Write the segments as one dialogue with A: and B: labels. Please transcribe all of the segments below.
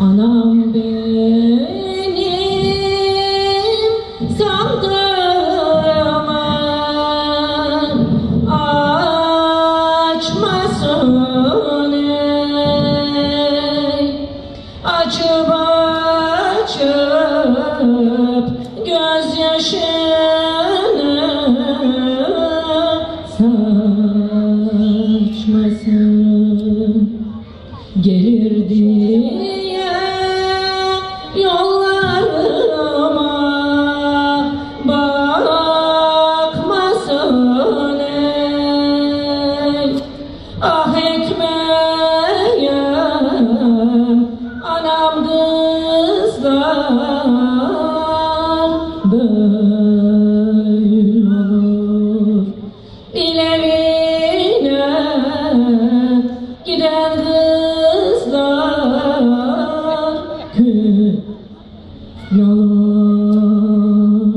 A: Anam benim sandığımı açmasın ey. Açıp açıp gözyaşını saçmasın. Gelir diye yollarıma bakmasın ey. Ah ekmeğim anam kızlar böyle olur. İlerine giden kızlar kül olur.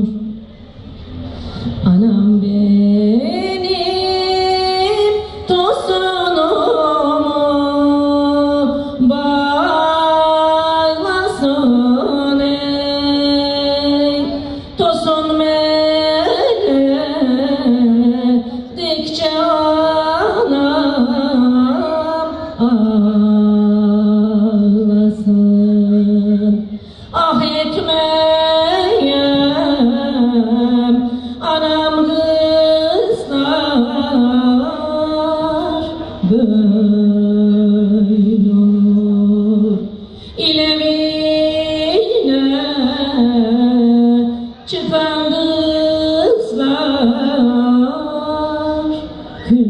A: Anam benim tosunumu bağlasın ey. Tosun meledikçe anam ağlasın. Ah ekmeğim anam kızlar böyle olur. İlevine çıkan kızlar kül.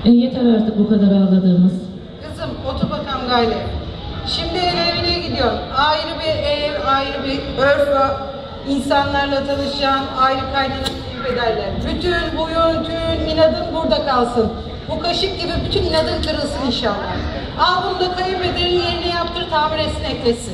A: Yeter artık bu kadar ağladığımız.
B: Kızım otur bakalım gayrı. Şimdi evine gidiyorsun. Ayrı bir ev, ayrı bir örf, insanlarla tanışacaksın, ayrı kaynanası ederler. Bütün buyun, tüm inadın burada kalsın. Bu kaşık gibi bütün inadın kırılsın inşallah. Al bunu da kayınpederin yerine yaptır, tamir etsin, eklesin.